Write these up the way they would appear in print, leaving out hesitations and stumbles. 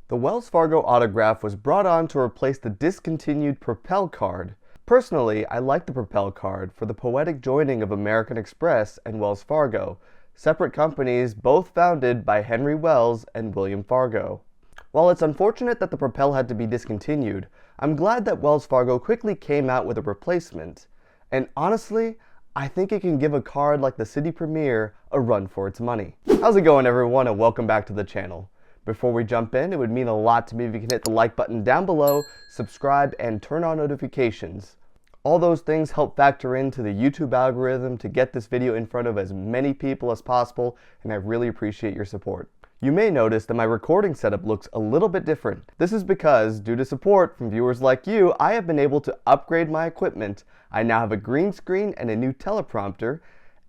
The Wells Fargo Autograph was brought on to replace the discontinued Propel card. Personally, I like the Propel card for the poetic joining of American Express and Wells Fargo, separate companies both founded by Henry Wells and William Fargo. While it's unfortunate that the Propel had to be discontinued, I'm glad that Wells Fargo quickly came out with a replacement. And honestly, I think it can give a card like the Citi Premier a run for its money. How's it going, everyone, and welcome back to the channel. Before we jump in, it would mean a lot to me if you can hit the like button down below, subscribe, and turn on notifications. All those things help factor into the YouTube algorithm to get this video in front of as many people as possible, and I really appreciate your support. You may notice that my recording setup looks a little bit different. This is because, due to support from viewers like you, I have been able to upgrade my equipment. I now have a green screen and a new teleprompter,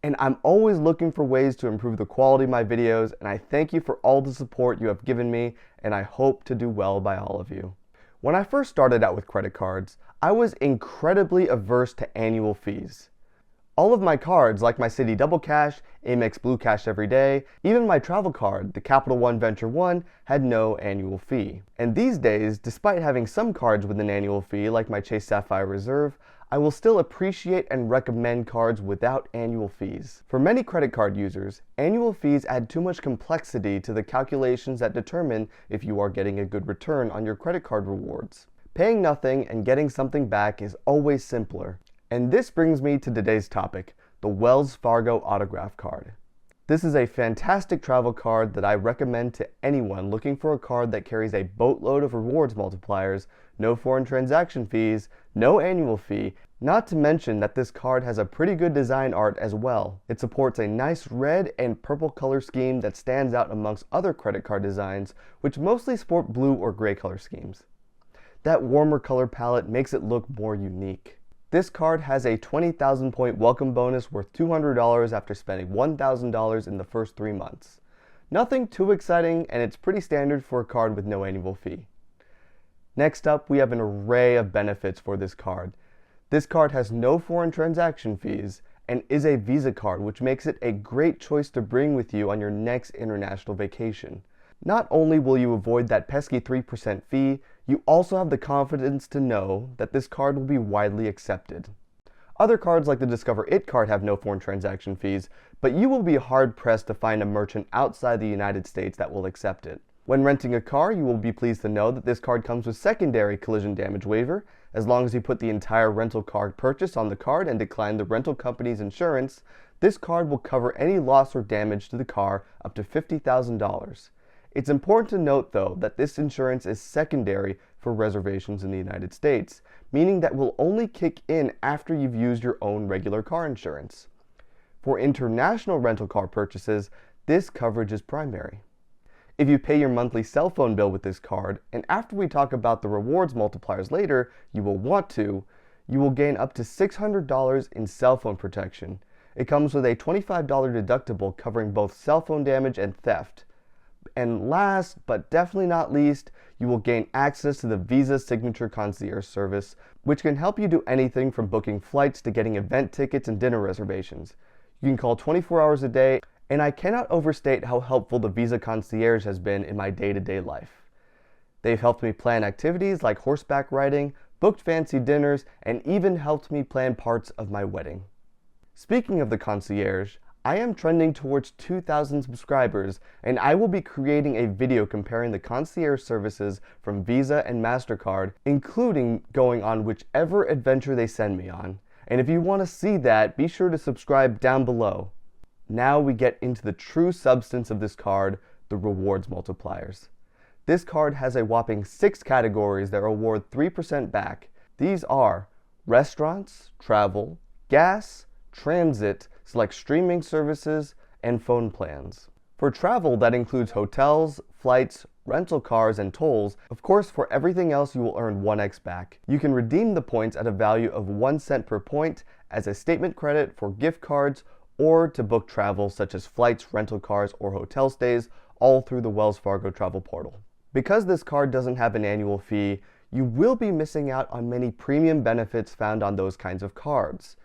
and I'm always looking for ways to improve the quality of my videos, and I thank you for all the support you have given me, and I hope to do well by all of you. When I first started out with credit cards, I was incredibly averse to annual fees. All of my cards, like my Citi Double Cash, Amex Blue Cash Everyday, even my travel card, the Capital One Venture One, had no annual fee. And these days, despite having some cards with an annual fee, like my Chase Sapphire Reserve, I will still appreciate and recommend cards without annual fees. For many credit card users, annual fees add too much complexity to the calculations that determine if you are getting a good return on your credit card rewards. Paying nothing and getting something back is always simpler. And this brings me to today's topic, the Wells Fargo Autograph card. This is a fantastic travel card that I recommend to anyone looking for a card that carries a boatload of rewards multipliers, no foreign transaction fees, no annual fee, not to mention that this card has a pretty good design art as well. It supports a nice red and purple color scheme that stands out amongst other credit card designs, which mostly sport blue or gray color schemes. That warmer color palette makes it look more unique. This card has a 20,000 point welcome bonus worth $200 after spending $1,000 in the first 3 months. Nothing too exciting, and it's pretty standard for a card with no annual fee. Next up, we have an array of benefits for this card. This card has no foreign transaction fees and is a Visa card, which makes it a great choice to bring with you on your next international vacation. Not only will you avoid that pesky 3% fee, you also have the confidence to know that this card will be widely accepted. Other cards like the Discover It card have no foreign transaction fees, but you will be hard-pressed to find a merchant outside the United States that will accept it. When renting a car, you will be pleased to know that this card comes with secondary collision damage waiver. As long as you put the entire rental car purchase on the card and decline the rental company's insurance, this card will cover any loss or damage to the car up to $50,000. It's important to note, though, that this insurance is secondary for reservations in the United States, meaning that will only kick in after you've used your own regular car insurance. For international rental car purchases, this coverage is primary. If you pay your monthly cell phone bill with this card, and after we talk about the rewards multipliers later, you will want to, you will gain up to $600 in cell phone protection. It comes with a $25 deductible covering both cell phone damage and theft. And last, but definitely not least, you will gain access to the Visa Signature Concierge service, which can help you do anything from booking flights to getting event tickets and dinner reservations. You can call 24 hours a day, and I cannot overstate how helpful the Visa Concierge has been in my day-to-day life. They've helped me plan activities like horseback riding, booked fancy dinners, and even helped me plan parts of my wedding. Speaking of the Concierge, I am trending towards 2,000 subscribers, and I will be creating a video comparing the concierge services from Visa and MasterCard, including going on whichever adventure they send me on. And if you want to see that, be sure to subscribe down below. Now we get into the true substance of this card, the rewards multipliers. This card has a whopping 6 categories that award 3% back. These are restaurants, travel, gas, transit, select streaming services, and phone plans. For travel, that includes hotels, flights, rental cars, and tolls. Of course, for everything else, you will earn 1x back. You can redeem the points at a value of 1 cent per point as a statement credit for gift cards or to book travel such as flights, rental cars, or hotel stays, all through the Wells Fargo travel portal. Because this card doesn't have an annual fee, you will be missing out on many premium benefits found on those kinds of cards.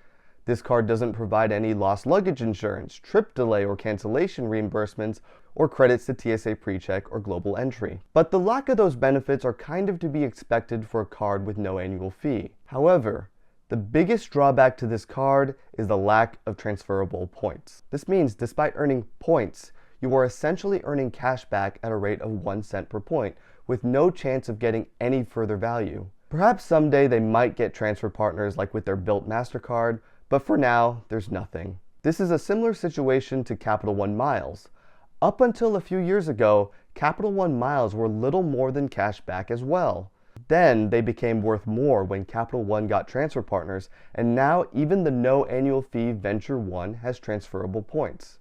This card doesn't provide any lost luggage insurance, trip delay or cancellation reimbursements, or credits to TSA PreCheck or Global Entry. But the lack of those benefits are kind of to be expected for a card with no annual fee. However, the biggest drawback to this card is the lack of transferable points. This means despite earning points, you are essentially earning cash back at a rate of 1 cent per point, with no chance of getting any further value. Perhaps someday they might get transfer partners like with their built MasterCard, but for now, there's nothing. This is a similar situation to Capital One Miles. Up until a few years ago, Capital One Miles were little more than cash back as well. Then they became worth more when Capital One got transfer partners, and now even the no annual fee Venture One has transferable points.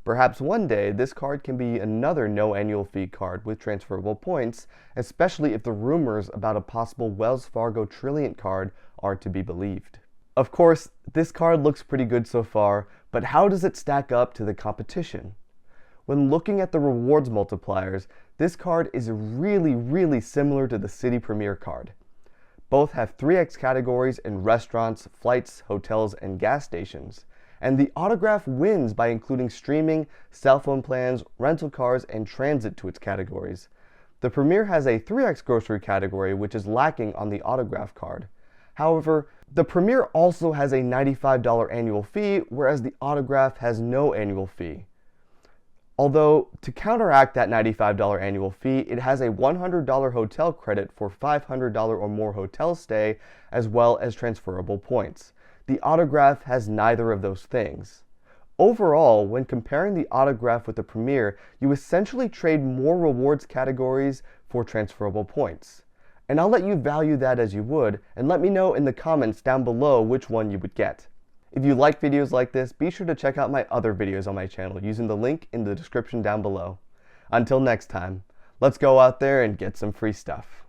Perhaps one day this card can be another no annual fee card with transferable points, especially if the rumors about a possible Wells Fargo Trilliant card are to be believed. Of course, this card looks pretty good so far, but how does it stack up to the competition? When looking at the rewards multipliers, this card is really similar to the Citi Premier card. Both have 3x categories in restaurants, flights, hotels, and gas stations. And the Autograph wins by including streaming, cell phone plans, rental cars, and transit to its categories. The Premier has a 3x grocery category, which is lacking on the Autograph card. However, the Premier also has a $95 annual fee, whereas the Autograph has no annual fee. Although, to counteract that $95 annual fee, it has a $100 hotel credit for $500 or more hotel stay, as well as transferable points. The Autograph has neither of those things. Overall, when comparing the Autograph with the Premier, you essentially trade more rewards categories for transferable points. And I'll let you value that as you would, and let me know in the comments down below which one you would get. If you like videos like this, be sure to check out my other videos on my channel using the link in the description down below. Until next time, let's go out there and get some free stuff.